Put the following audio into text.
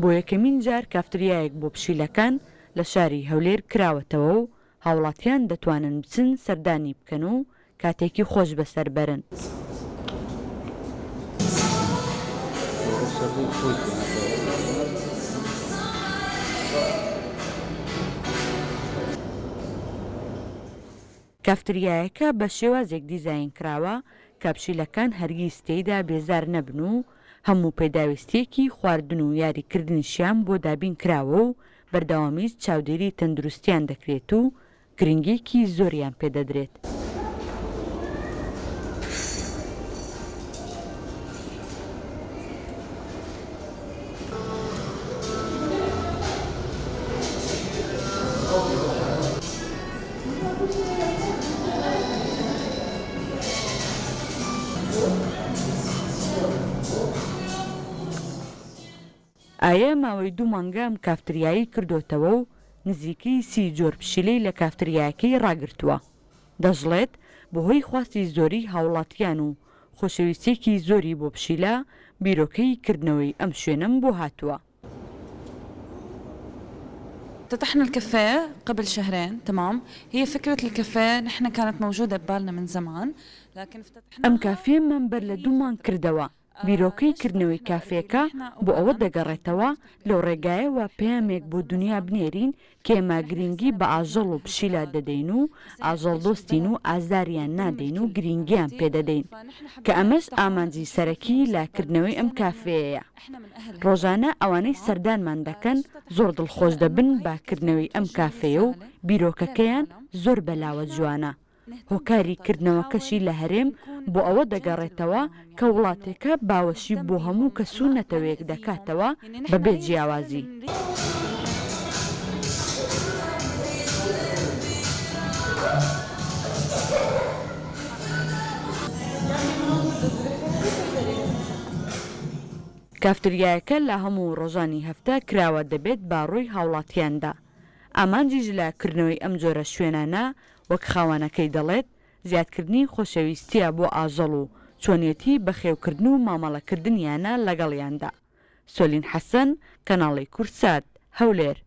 بۆ یەکەمین جار کافتریایەک بۆ پشیلەکان لە شاری هەولێر کراوەتەوە و هاوڵاتیان دەتوانن بچن سەردانی بکەن و کاتێکی خۆش بەسەر بەرن. کافتریایەکە بە شێوازێک دیزاین کراوە کە پشیلەکان هەرگیز تێیدا بێزار نەبن و هەموو پێداویستیەکی خواردن و یاریکردنیشیان بۆ دابین کراوە و بەردەوامیز چاودێری تەندروستیان دەکرێت و گرنگێکی زۆریان پێدەدرێت. ئایا ماوەی 2 مانگە ئەم کافتریایی کردوتەوە و نزیکەی 30 جۆر پشیلەی لە کافتریاکەی ڕاگرتووە. دەژڵێت بەهۆی خواستی زۆری هاوڵاتیان و خۆشەویستێکی زۆری بۆ پشیلە بیرۆکەی کردنەوەی ئەم شوێنەم بۆ هاتووە. افتتحنا الكافيه قبل شهرين. تمام، هي فكرة الكافيه نحن كانت موجودة ببالنا من زمان، لكن افتتحنا ئەم کافێ مەمبەر لە 2 مانگ کردەوە. بیرۆکەی کردنەوەی کافێکە بۆ ئەوە دەگەڕێتەوە لەو ڕێگایەوە پەیامێک بۆ دنیا بنێرین کە ئێمە گرنگی بە ئاژەڵ و پشیلە دەدەین و ئاژەڵ دۆستین و ئازاریان نادەین و گرنگیان پێدەدەین کە ئەمەش ئامانجی سەرەکی لاکردنەوەی ئەم کافەیە. ڕۆژانە ئەوانەی سەردانمان دەکەن زۆر دڵخۆش دەبن باکردنەوەی ئەم کافەیە و بیرۆکەکەیان زۆر بەلاوە جوانە. هۆکاری کردنەوەکەشی لە هەرێم بۆ ئەوە دەگەڕێتەوە کە وڵاتێکە باوەشی بۆ هەموو کەسوو نەتەوەیەک دەکاتەوە بەبێ جیاوازی. کافتریایەکە لە هەموو ڕۆژانی هەفتە کراوە دەبێت باڕووی هاوڵاتیاندا. ئامانجیش لە کردنەوەی ئەم جۆرە شوێنانە وەک خاوەنەکەی دەڵێت زیادکردنی خۆشەویستیە بۆ ئاژەڵ و چۆنیەتی بەخێوکردن و مامەڵەکردنیانە لەگەڵیاندا. سۆلین حەسەن، کەناڵی کورسات، هەولێر.